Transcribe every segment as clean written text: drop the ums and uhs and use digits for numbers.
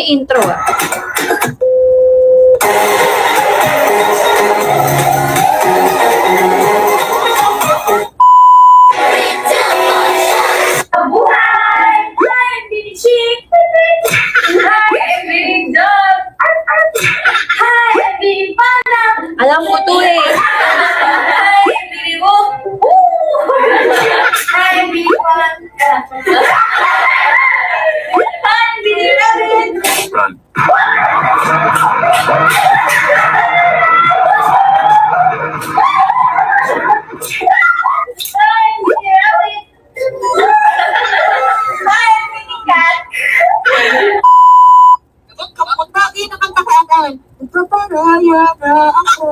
yung intro ah. Buhay! Hi, Billy Chick! Hi, Billy Dog! Hi, Billy Panda! Alam mo to eh! Hi, Billy Wolf! Hi, Billy Panda! Hi, Billy Rabbit! Run. Hi, Billy Rabbit! Hi, Billy Cat! Bakit nakatakakan? Nagpaparaya na ako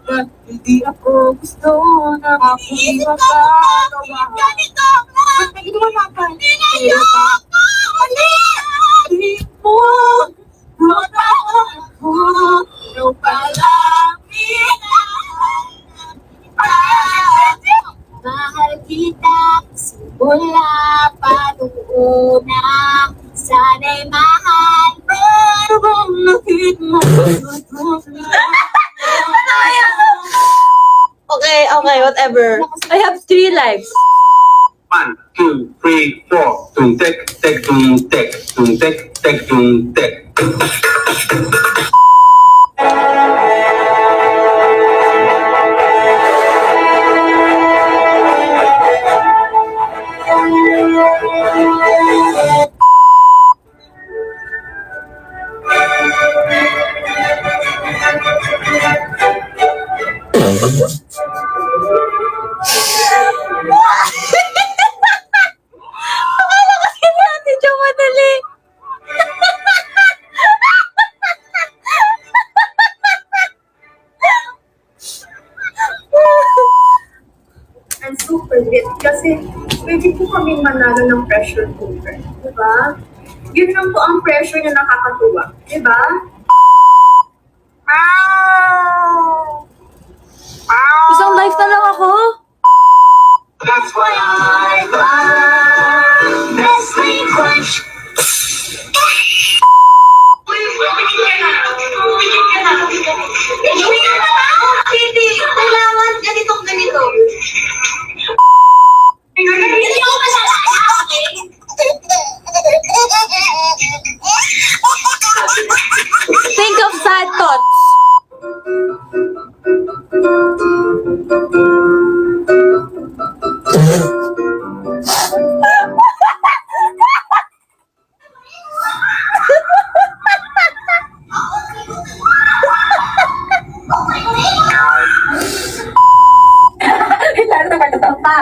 na hindi ako gusto na ako'y magkagawa. Ganito! Ba't may ginawa natin? Pero hindi mo matawa ako no palapit. Mahal kita simula pa noon na sana'y mahal pero kung nakit mo Okay, whatever. I have 3 lives. 1, 2, 3, 4. Tung tek, tek, tung tek, tung tek, tek, tung tek. Medyo madali. I'm super lit kasi pwede po kami manalo ng pressure cooker. Diba? Yun lang po ang pressure na nakakatuwa. Diba? Isang life na lang ako. That's why I love Nestle Crunch. Hindi, kailangan ganitong ganito. Hindi ako masasabi. Think of sad thoughts.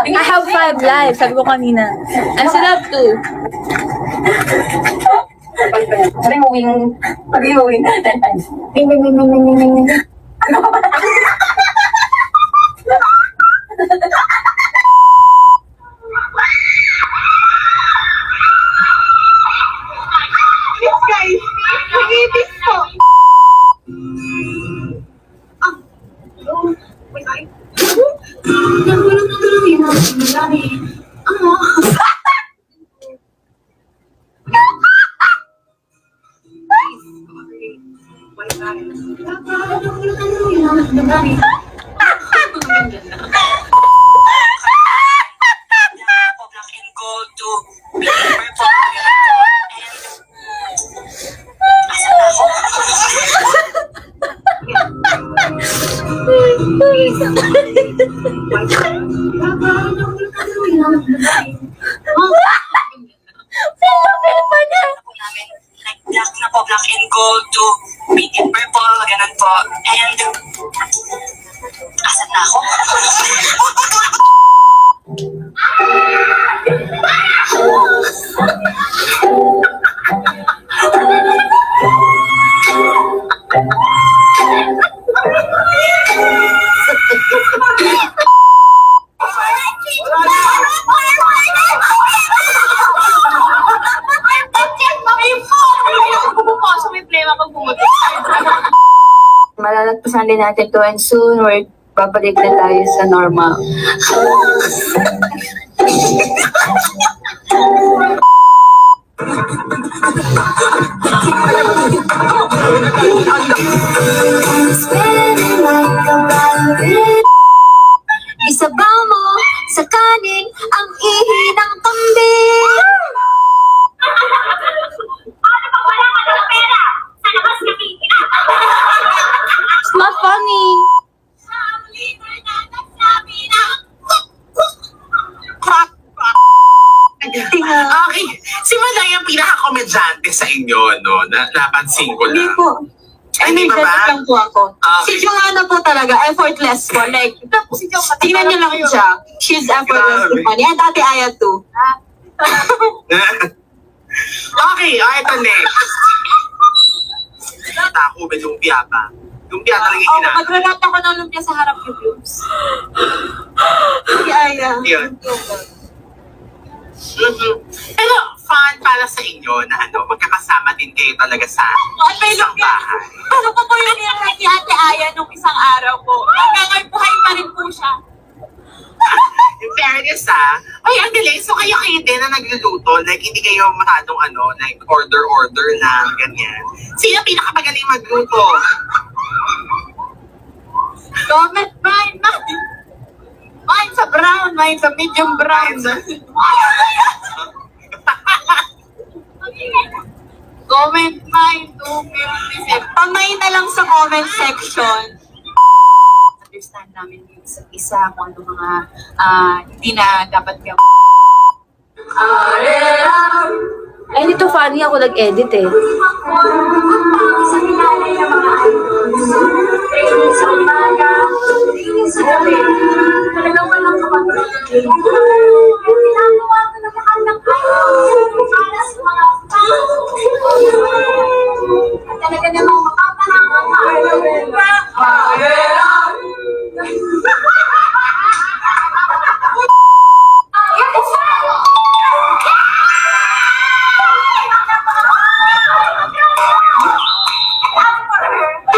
I have 5 lives, sabi ko kanina. I still have 2. Sabi mo wing. 10 times. Wing. Yes, guys. Nag-ibig po. Feel pa niya. Black na po, black and gold to pink and purple, ganun po. And, asan na ako? Malalagpasan din natin to and soon we're babalik na tayo sa normal. Okay. Si Manay ang pinaka-komedyante sa inyo, no? Napansin ko Hindi lang. po. Hindi ba ba? Energetic lang po ako. Okay. Si Joanna po talaga, effortless po. Like, tingnan niyo lang siya. She's effortlessly Grabe. funny. And Ate Aya too. Okay, ito next. Ako, may lumpia pa. Lumpia talaga yung ginagawa. Magra-rap ako ng lumpia sa harap yung views. Si Aya. Yun. Pero fun para sa inyo na magkakasama din kayo talaga sa isang bahay. Ano po po yun yung ni Ate Aya nung isang araw po? Hanggang ngayon buhay pa rin po siya. In fairness ay ang galing. So kayo din na nagluluto, like hindi kayo masyadong like order lang, ganyan. Sino pinakamagaling magluto? Comment mine. Mine sa brown, mine sa medium brown. Comment mine 257. Pamay na lang sa comment section. Understand namin yung isa't isa kung ano mga hindi na dapat gawin. Ay, dito funny ako nag-edit eh. Sa pinalay ng mga training sa umaga, training sa gabi, talagang walang kapag-training. Ginagawa ko na lahat ng para sa mga fans. At talaga namang makapanakang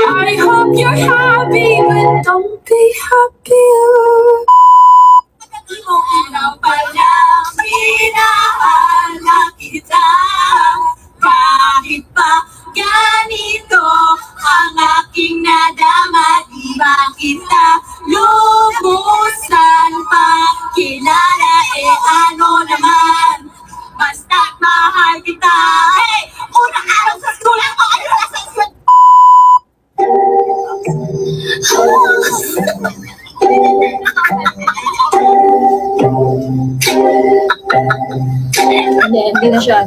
I hope you're happy, but don't be happier. Araw pa lang pinahala kita. Kahit pa ganito ang aking nadama, di ba kita lubusan pa kilala, ano naman, basta't mahal kita. Hey! Unang araw sa school ako, ano na sa school? Hindi na siya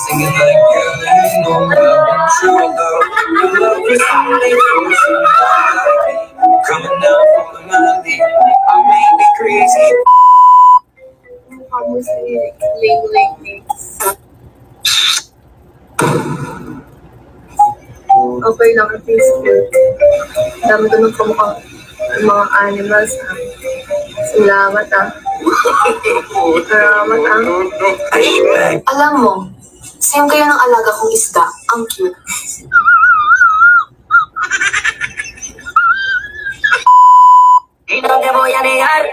Singing like girl, you know I'm true love. Your love is something coming down from the mountain. I may be crazy. Okay lang at least. Dami ko ng kamukha ng mga animals. Salamat Salamat Alam mo, same kayo ng alaga kong isda. Ang cute. Y no te voy a negar.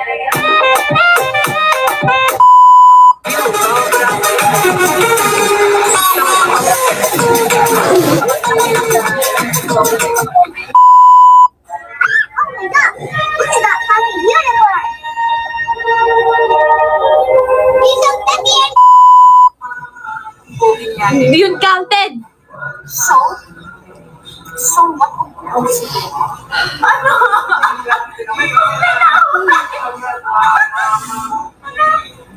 Hindi yun counted. So what?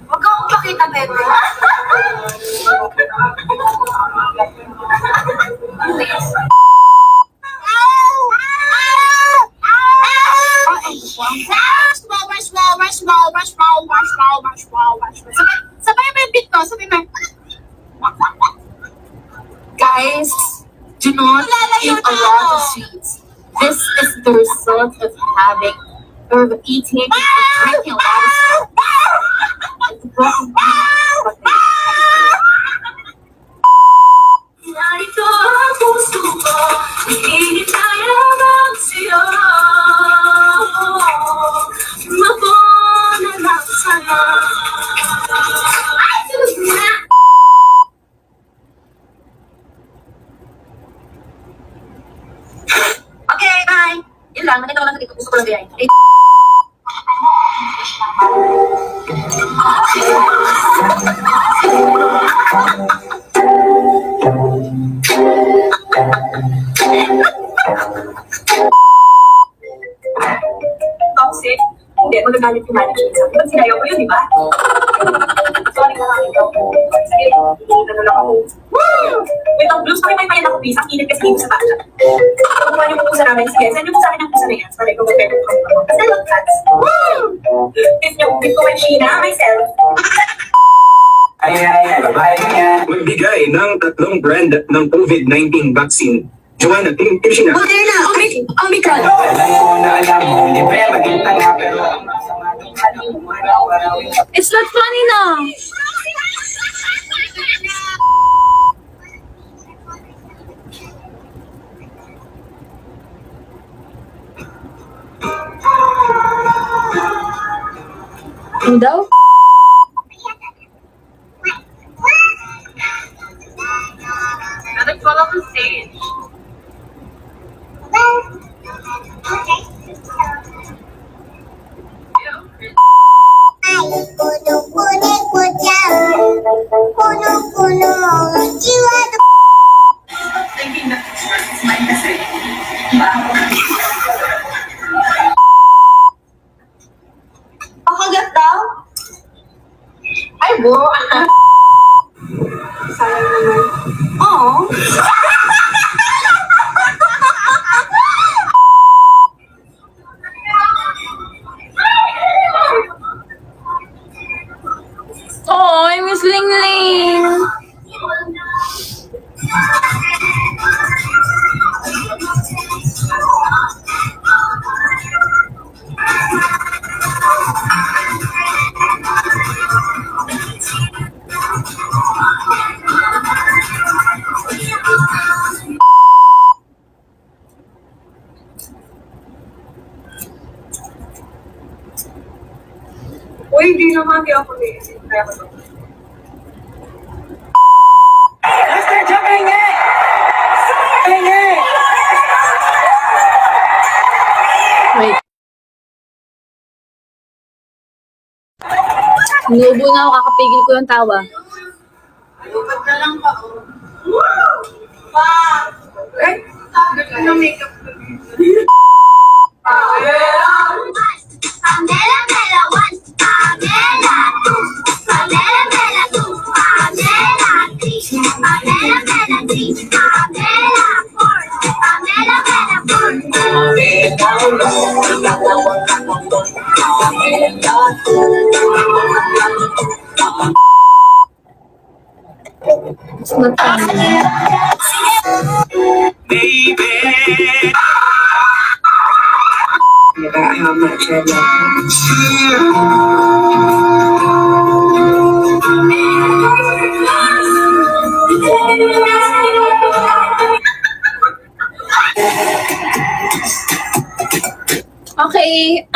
Huwag kang magpakita, bebe. Sabay may beat ko, sabay may... Guys, do not eat a lot of sweets. This is the result of having or of eating or drinking a lot of sweets. It's broken Narito ang puso ko, hindi lang, nakita ko lang sa TikTok, gusto ko lang gayahin. Eh, Toxic? Hindi, magagalit yung manager sa akin. Ba't sinayaw ko yun, di ba? Sorry na lang ikaw. Sige, hindi na lang ako. Woo! Wait, ang blues, pakipay-payan ako, please. Ang init kasi dito sa backshot. Pagkuha niyo po po sa namin. Sige, send niyo po sa akin ang pusa na yan. Para ikaw mag-pay ko. Kasi look, cats. Woo! If niyo, big ko kay Sheena, myself. Magbigay ng 3 brand ng COVID-19 vaccine. Joanna, Team Sheena. Moderna, Omicron. It's not funny na. Ano daw? Nag-follow ko stage. Pakagat daw? Ay, bro. Sayang naman. Oo. Oh, I miss Ling Ling. Uy, hindi naman kaya ako naisip. Kaya ko lang. Wait. Nubo na ako, kakapigil ko yung tawa. Lupad na lang pa. Wow! Eh, tagal ka na makeup ko. Pamela, Mela, 1, Pamela, 2, Pamela, Mela, 2, Pamela, 3, Pamela, Mela, 3, Pamela, 4, Pamela, Mela, 4. It's not funny. Okay.